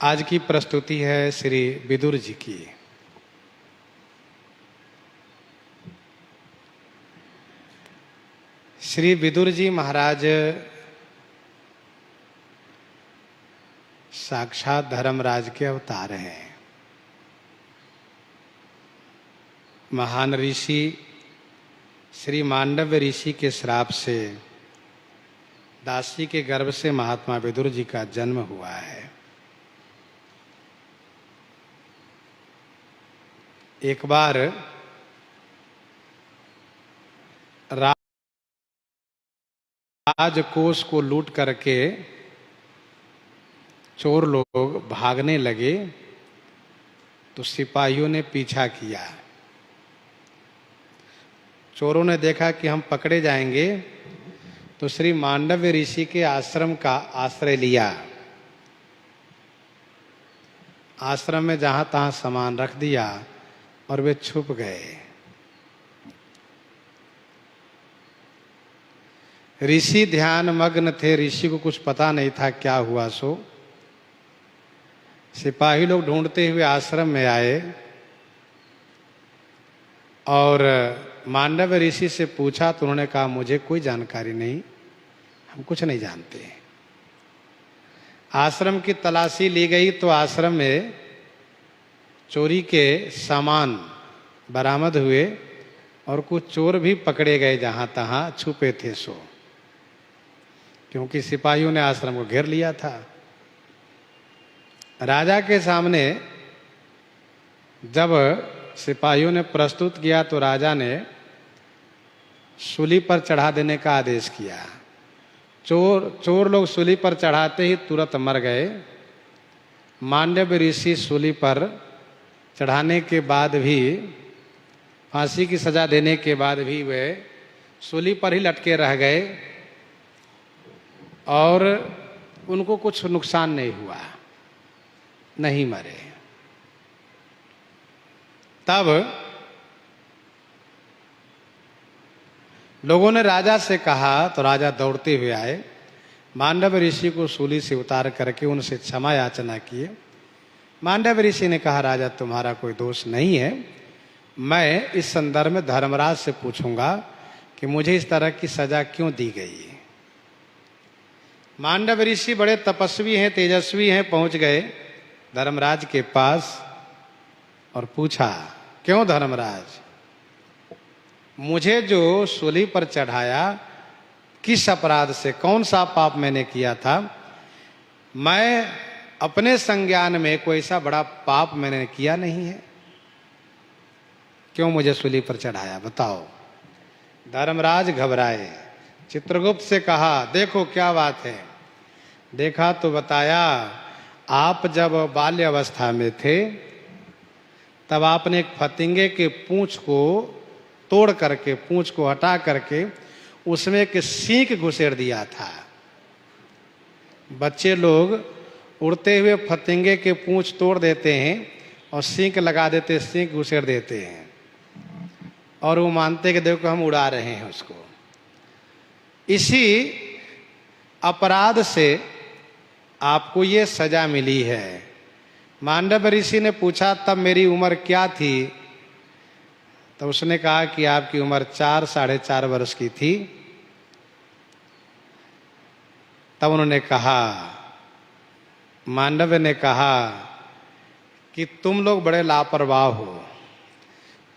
आज की प्रस्तुति है श्री विदुर जी की। श्री विदुर जी महाराज साक्षात धर्मराज के अवतार हैं। महान ऋषि श्री मांडव्य ऋषि के श्राप से दासी के गर्भ से महात्मा विदुर जी का जन्म हुआ है। एक बार राजकोष को लूट करके चोर लोग भागने लगे तो सिपाहियों ने पीछा किया। चोरों ने देखा कि हम पकड़े जाएंगे तो श्री मांडव्य ऋषि के आश्रम का आश्रय लिया। आश्रम में जहां तहां सामान रख दिया और वे छुप गए। ऋषि ध्यान मग्न थे, ऋषि को कुछ पता नहीं था क्या हुआ सो। सिपाही लोग ढूंढते हुए आश्रम में आए और मांडव्य ऋषि से पूछा तो उन्होंने कहा मुझे कोई जानकारी नहीं, हम कुछ नहीं जानते। आश्रम की तलाशी ली गई तो आश्रम में चोरी के सामान बरामद हुए और कुछ चोर भी पकड़े गए जहां तहां छुपे थे सो, क्योंकि सिपाहियों ने आश्रम को घेर लिया था। राजा के सामने जब सिपाहियों ने प्रस्तुत किया तो राजा ने सूली पर चढ़ा देने का आदेश किया। चोर लोग सूली पर चढ़ाते ही तुरंत मर गए। मांडव्य ऋषि सूली पर चढ़ाने के बाद भी, फांसी की सजा देने के बाद भी वे सूली पर ही लटके रह गए और उनको कुछ नुकसान नहीं हुआ, नहीं मरे। तब लोगों ने राजा से कहा तो राजा दौड़ते हुए आए, मांडव्य ऋषि को सूली से उतार करके उनसे क्षमा याचना किए। मांडव्य ऋषि ने कहा राजा तुम्हारा कोई दोष नहीं है, मैं इस संदर्भ में धर्मराज से पूछूंगा कि मुझे इस तरह की सजा क्यों दी गई। मांडव्य ऋषि बड़े तपस्वी हैं, तेजस्वी हैं, पहुंच गए धर्मराज के पास और पूछा क्यों धर्मराज, मुझे जो सूली पर चढ़ाया किस अपराध से, कौन सा पाप मैंने किया था? मैं अपने संज्ञान में कोई ऐसा बड़ा पाप मैंने किया नहीं है, क्यों मुझे सूली पर चढ़ाया बताओ। धर्मराज घबराए, चित्रगुप्त से कहा देखो क्या बात है। देखा तो बताया आप जब बाल्य अवस्था में थे तब आपने एक फतिंगे के पूंछ को तोड़ करके, पूंछ को हटा करके उसमें एक सींग घुसेड़ दिया था। बच्चे लोग उड़ते हुए फतिंगे के पूंछ तोड़ देते हैं और सींग लगा देते, सींग घुसेड़ देते हैं और वो मानते कि देखो हम उड़ा रहे हैं उसको। इसी अपराध से आपको ये सजा मिली है। मांडव्य ऋषि ने पूछा तब मेरी उम्र क्या थी? तो उसने कहा कि आपकी उम्र 4-4.5 वर्ष की थी। तब उन्होंने कहा, मांडव्य ने कहा कि तुम लोग बड़े लापरवाह हो।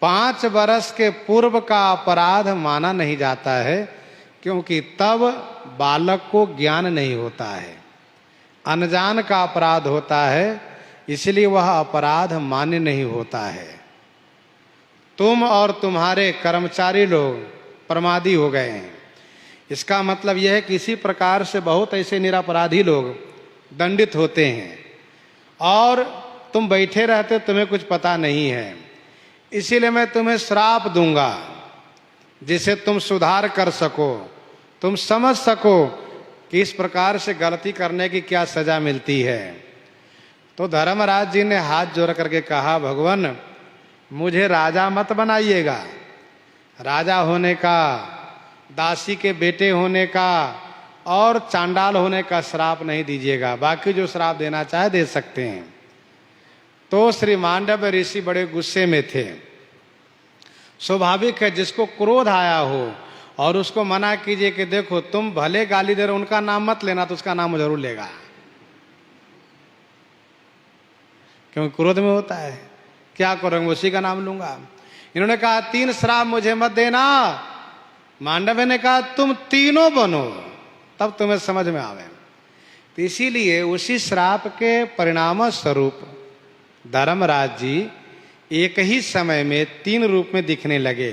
5 वर्ष के पूर्व का अपराध माना नहीं जाता है, क्योंकि तब बालक को ज्ञान नहीं होता है, अनजान का अपराध होता है, इसलिए वह अपराध मान्य नहीं होता है। तुम और तुम्हारे कर्मचारी लोग प्रमादी हो गए हैं। इसका मतलब यह है कि इसी प्रकार से बहुत ऐसे निरपराधी लोग दंडित होते हैं और तुम बैठे रहते, तुम्हें कुछ पता नहीं है। इसीलिए मैं तुम्हें श्राप दूंगा जिसे तुम सुधार कर सको, तुम समझ सको कि इस प्रकार से गलती करने की क्या सजा मिलती है। तो धर्मराज जी ने हाथ जोड़ करके कहा भगवान मुझे राजा मत बनाइएगा। राजा होने का, दासी के बेटे होने का और चांडाल होने का श्राप नहीं दीजिएगा, बाकी जो श्राप देना चाहे दे सकते हैं। तो श्री मांडव्य ऋषि बड़े गुस्से में थे। स्वाभाविक है, जिसको क्रोध आया हो और उसको मना कीजिए कि देखो तुम भले गाली दे रहे हो, उनका नाम मत लेना, तो उसका नाम जरूर लेगा, क्योंकि क्रोध में होता है। क्या करूंगा, उसी का नाम लूंगा। इन्होंने कहा 3 श्राप मुझे मत देना। मांडव्य ने कहा तुम तीनों बनो, तब तुम्हें समझ में आवे। तो इसीलिए उसी श्राप के परिणाम स्वरूप धर्मराज जी एक ही समय में 3 रूप में दिखने लगे।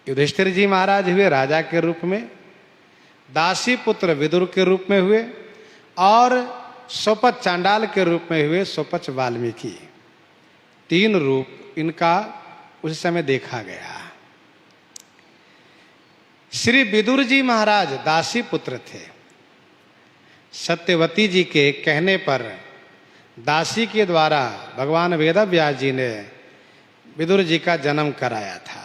युधिष्ठिर जी महाराज हुए राजा के रूप में, दासी पुत्र विदुर के रूप में हुए, और सोपच चांडाल के रूप में हुए सोपच वाल्मीकि। 3 रूप इनका उस समय देखा गया। श्री विदुर जी महाराज दासी पुत्र थे। सत्यवती जी के कहने पर दासी के द्वारा भगवान वेदव्यास जी ने विदुर जी का जन्म कराया था।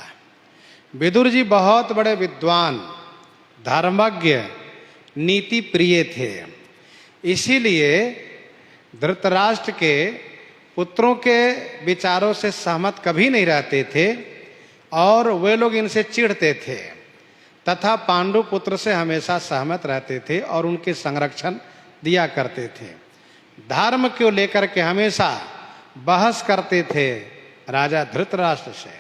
विदुर जी बहुत बड़े विद्वान, धर्मज्ञ, नीति प्रिय थे। इसीलिए धृतराष्ट्र के पुत्रों के विचारों से सहमत कभी नहीं रहते थे और वे लोग इनसे चिढ़ते थे, तथा पांडु पुत्र से हमेशा सहमत रहते थे और उनके संरक्षण दिया करते थे। धर्म को लेकर के हमेशा बहस करते थे राजा धृतराष्ट्र से,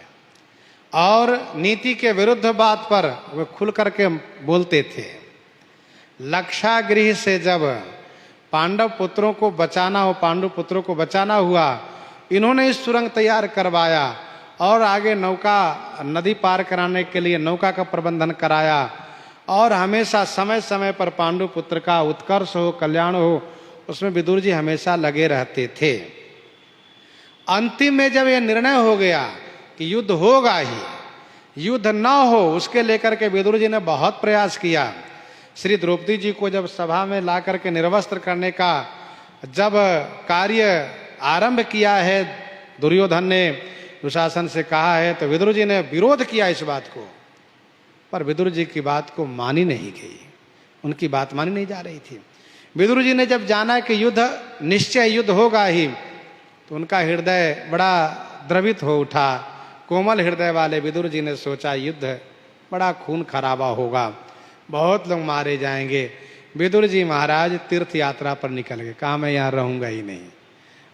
और नीति के विरुद्ध बात पर वे खुल करके बोलते थे। लक्षागृह से जब पांडव पुत्रों को बचाना हो, पांडु पुत्रों को बचाना हुआ, इन्होंने इस सुरंग तैयार करवाया और आगे नौका नदी पार कराने के लिए नौका का प्रबंधन कराया, और हमेशा समय समय पर पांडु पुत्र का उत्कर्ष हो, कल्याण हो, उसमें विदुर जी हमेशा लगे रहते थे। अंतिम में जब यह निर्णय हो गया कि युद्ध होगा ही, युद्ध न हो उसके लेकर के विदुर जी ने बहुत प्रयास किया। श्री द्रौपदी जी को जब सभा में ला करके निर्वस्त्र करने का जब कार्य आरंभ किया है, दुर्योधन ने दुशासन से कहा है, तो विदुर जी ने विरोध किया इस बात को, पर विदुर जी की बात को मानी नहीं गई, उनकी बात मानी नहीं जा रही थी। विदुर जी ने जब जाना कि युद्ध निश्चय युद्ध होगा ही, तो उनका हृदय बड़ा द्रवित हो उठा। कोमल हृदय वाले विदुर जी ने सोचा युद्ध बड़ा खून खराबा होगा, बहुत लोग मारे जाएंगे। विदुर जी महाराज तीर्थ यात्रा पर निकल गए। कहा मैं यहाँ रहूंगा ही नहीं,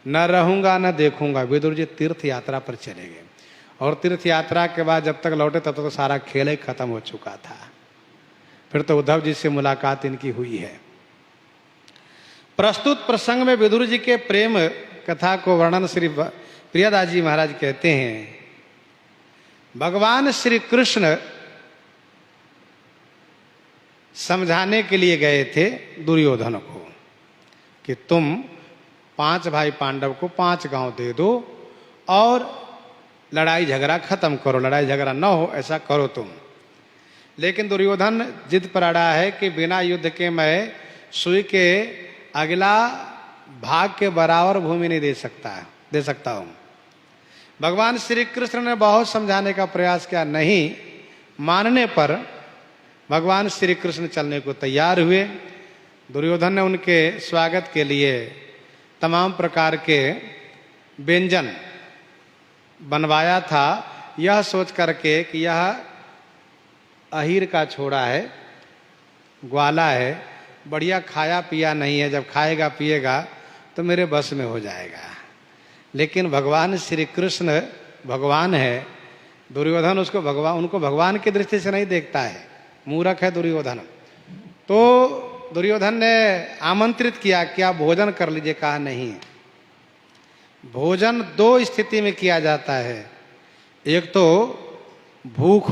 न रहूंगा न देखूंगा। विदुर जी तीर्थ यात्रा पर चले गए, और तीर्थ यात्रा के बाद जब तक लौटे तब तक तो सारा खेल ही खत्म हो चुका था। फिर तो उद्धव जी से मुलाकात इनकी हुई है। प्रस्तुत प्रसंग में विदुर जी के प्रेम कथा को वर्णन श्री प्रियदास जी महाराज कहते हैं, भगवान श्री कृष्ण समझाने के लिए गए थे दुर्योधन को कि तुम 5 भाई पांडव को 5 गांव दे दो और लड़ाई झगड़ा खत्म करो, लड़ाई झगड़ा न हो ऐसा करो तुम। लेकिन दुर्योधन जिद पर अड़ा है कि बिना युद्ध के मैं सुई के अगला भाग के बराबर भूमि नहीं दे सकता हूं। भगवान श्री कृष्ण ने बहुत समझाने का प्रयास किया, नहीं मानने पर भगवान श्री कृष्ण चलने को तैयार हुए। दुर्योधन ने उनके स्वागत के लिए तमाम प्रकार के व्यंजन बनवाया था, यह सोच करके कि यह अहीर का छोड़ा है, ग्वाला है, बढ़िया खाया पिया नहीं है, जब खाएगा पिएगा तो मेरे बस में हो जाएगा। लेकिन भगवान श्री कृष्ण भगवान है, दुर्योधन उनको भगवान की दृष्टि से नहीं देखता है, मूर्ख है दुर्योधन। तो दुर्योधन ने आमंत्रित किया कि आप भोजन कर लीजिए। कहा नहीं, भोजन 2 स्थिति में किया जाता है, एक तो भूख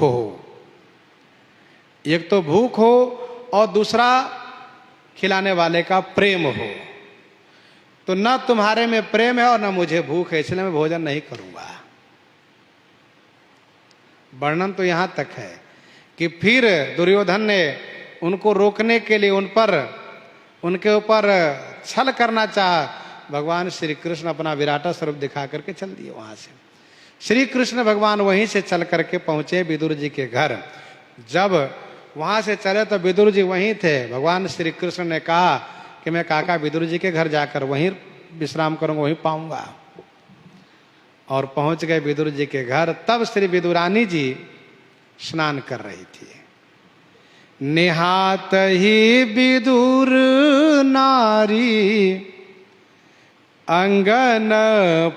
हो और दूसरा खिलाने वाले का प्रेम हो। तो न तुम्हारे में प्रेम है और न मुझे भूख है, इसलिए मैं भोजन नहीं करूंगा। वर्णन तो यहां तक है कि फिर दुर्योधन ने उनको रोकने के लिए उनके ऊपर छल करना चाहा। भगवान श्री कृष्ण अपना विराट स्वरूप दिखा करके चल दिए वहां से। श्री कृष्ण भगवान वहीं से चल करके पहुंचे विदुर जी के घर। जब वहां से चले तो विदुर जी वहीं थे। भगवान श्री कृष्ण ने कहा कि मैं काका विदुर जी के घर जाकर वहीं विश्राम करूंगा, वहीं पाऊंगा। और पहुंच गए विदुर जी के घर। तब श्री विदुरानी जी स्नान कर रही थी। निहात ही विदुर नारी अंगन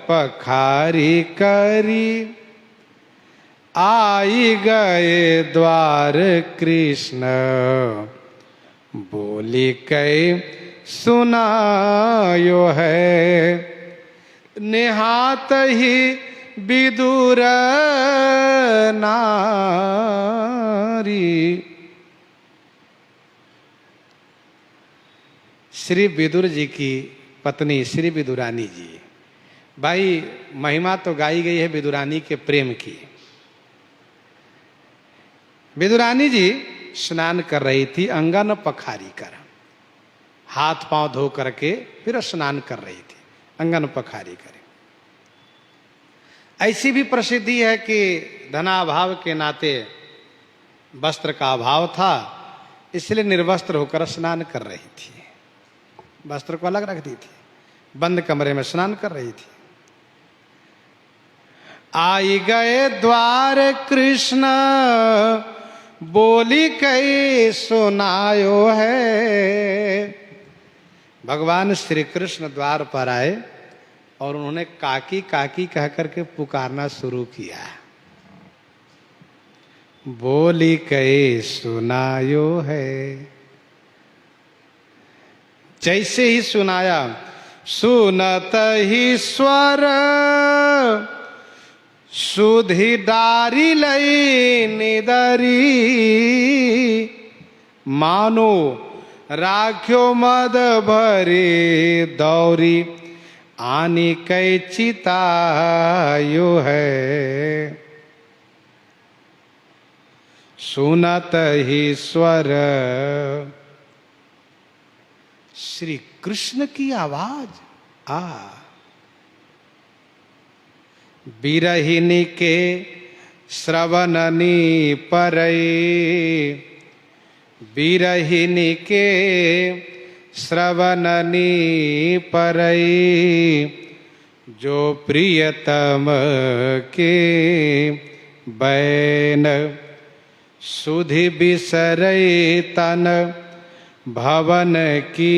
पखारी करी, आई गए द्वार कृष्ण बोली कई सुनायो है। निहात ही विदुर नारी। श्री विदुर जी की पत्नी श्री विदुरानी जी। भाई महिमा तो गाई गई है विदुरानी के प्रेम की। विदुरानी जी स्नान कर रही थी अंगन पखारी कर, हाथ पांव धो करके फिर स्नान कर रही थी अंगन पखारी कर। ऐसी भी प्रसिद्धि है कि धनाभाव के नाते वस्त्र का अभाव था, इसलिए निर्वस्त्र होकर स्नान कर रही थी। वस्त्र को अलग रख दी थी, बंद कमरे में स्नान कर रही थी। आई गए द्वार कृष्ण बोली कई सुनायो है। भगवान श्री कृष्ण द्वार पर आए और उन्होंने काकी काकी कह करके पुकारना शुरू किया। बोली कई सुनायो है। जैसे ही सुनाया, सुनत ही स्वर सुधि डारी लई निदरी, मानो राख्यो मद भरी दौरी, आनी कई चितायो है। सुनत ही स्वर, श्री कृष्ण की आवाज। बिरहिनी के श्रवणनी परई, बिरहिनी के श्रवणनी परई, जो प्रियतम के बैन, सुधि बिसरई तन भवन की,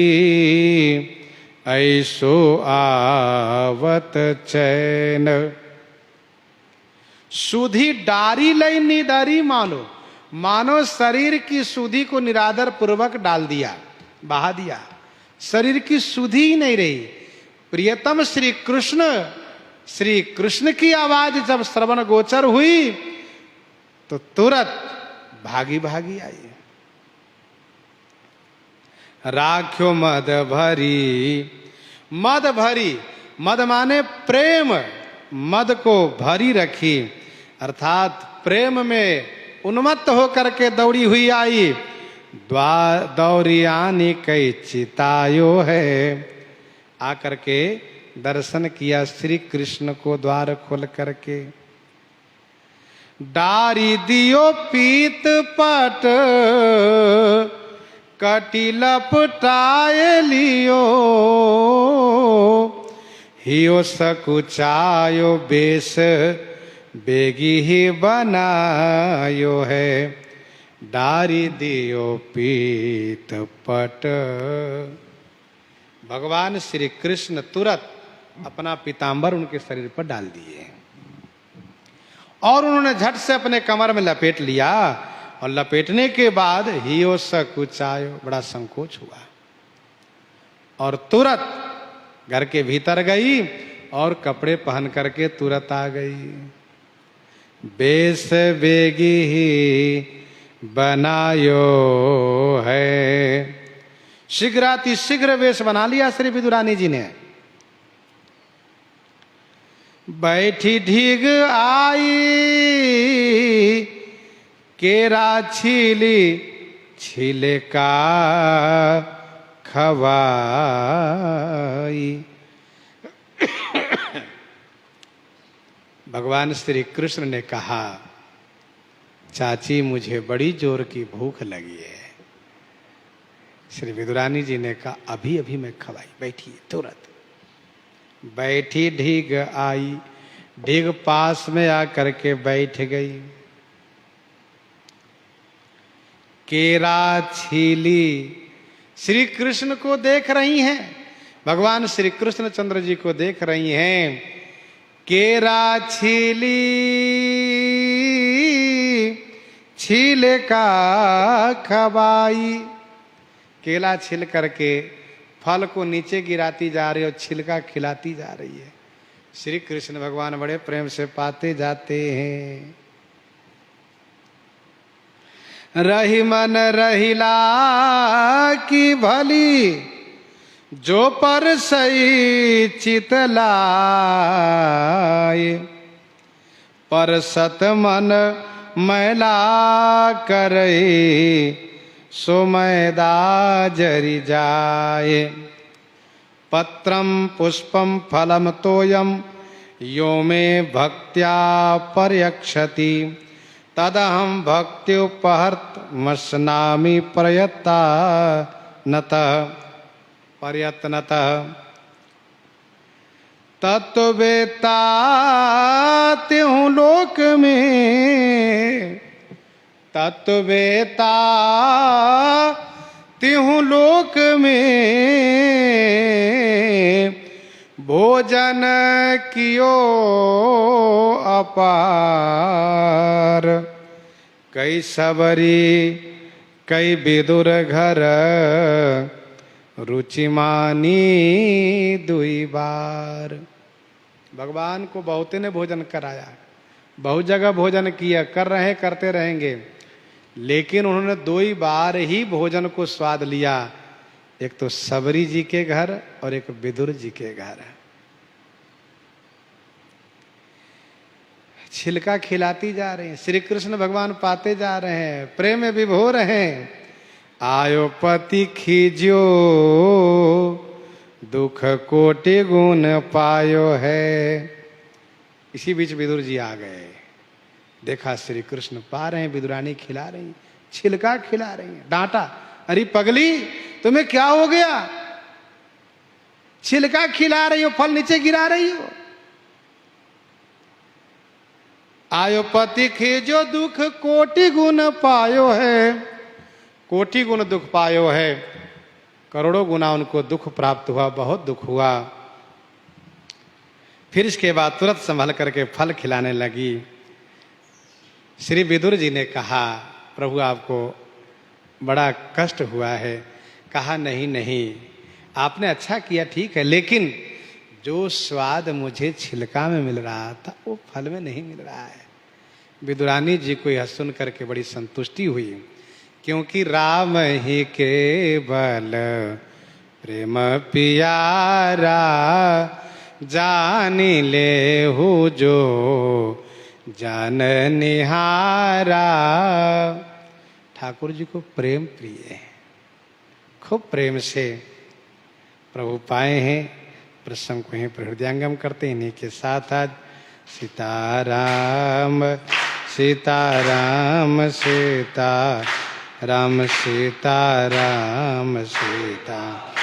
ऐसो आवत चैन। सुधि डारी लई निदारी, मानो मानो शरीर की सुधि को निरादर पूर्वक डाल दिया, बहा दिया। शरीर की सुधि ही नहीं रही। प्रियतम श्री कृष्ण की आवाज जब श्रवण गोचर हुई तो तुरंत भागी भागी आई। राख्यो मद भरी, मद भरी, मद माने प्रेम, मद को भरी रखी, अर्थात प्रेम में उन्मत्त होकर के दौड़ी हुई आई। दौड़ी आनी कई चितायो है। आकर के दर्शन किया श्री कृष्ण को द्वार खोल करके। डारी दियो पीत पट कटी लपटाए लियो, हियो सकुचायो बेस बेगी ही बनायो है। डारी दियो पीत पट। भगवान श्री कृष्ण तुरंत अपना पीतांबर उनके शरीर पर डाल दिए और उन्होंने झट से अपने कमर में लपेट लिया। और लपेटने के बाद हियो सकुचायो, बड़ा संकोच हुआ और तुरंत घर के भीतर गई और कपड़े पहन करके तुरंत आ गई। बेस बेगी ही बनायो है। शीघ्राति शीघ्र वेश बना लिया श्री विदुरानी जी ने। बैठी ढीग आई केरा छीली छिले का खवाई। भगवान श्री कृष्ण ने कहा, चाची मुझे बड़ी जोर की भूख लगी है। श्री विदुरानी जी ने कहा अभी अभी मैं खवाई, बैठिए। तुरंत बैठी, ढीग आई, ढीग पास में आकर के बैठ गई, केरा छीली, श्री कृष्ण को देख रही हैं, भगवान श्री कृष्ण चंद्र जी को देख रही हैं। केरा छीली, छीले का खवाई, केला छिल करके फल को नीचे गिराती जा रही है और छिलका खिलाती जा रही है। श्री कृष्ण भगवान बड़े प्रेम से पाते जाते हैं। रही मन रहिला की भली, जो पर सही चित लाए, पर सत मन मैला करे, सो मैदा जरि जाए। पत्रम पुष्पम फलम तोयम, यो मे भक्त्या पर्यक्षति, तदहम भक्त्युपहर्तमस्नामि प्रयत्नतः। तत्ववेत्ता त्यों लोक में, तत्ववेत्ता त्यों लोक में, भोजन कियो अपार। कई सबरी कई विदुर घर, रुचि मानी दुई बार। भगवान को बहुते ने भोजन कराया, बहुत जगह भोजन किया, कर रहे करते रहेंगे, लेकिन उन्होंने 2 बार ही भोजन को स्वाद लिया। एक तो सबरी जी के घर और एक विदुर जी के घर। छिलका खिलाती जा रही हैं, श्री कृष्ण भगवान पाते जा रहे हैं, प्रेम में विभोर हैं। आयो पति खीज्यो, दुख कोटि गुण पायो है। इसी बीच विदुर जी आ गए, देखा श्री कृष्ण पा रहे हैं, विदुरानी खिला रही, छिलका खिला रही है। डांटा, अरे पगली तुम्हें क्या हो गया, छिलका खिला रही हो, फल नीचे गिरा रही हो। आयो पति खीजो, दुख कोटि गुण पायो है, कोटि गुण दुख पायो है, करोड़ों गुना उनको दुख प्राप्त हुआ, बहुत दुख हुआ। फिर इसके बाद तुरंत संभल करके फल खिलाने लगी। श्री विदुर जी ने कहा प्रभु आपको बड़ा कष्ट हुआ है। कहा नहीं नहीं, आपने अच्छा किया, ठीक है, लेकिन जो स्वाद मुझे छिलका में मिल रहा था वो फल में नहीं मिल रहा है। विदुरानी जी को यह सुन करके बड़ी संतुष्टि हुई, क्योंकि राम ही केवल प्रेम पियारा, जानी ले हु जो जान निहारा। ठाकुर जी को प्रेम प्रिय है, खूब प्रेम से प्रभु पाए हैं। प्रसंग को ही हृदयंगम करते हैं। इन्हीं के साथ आज सीताराम सीताराम सीताराम सीताराम सीता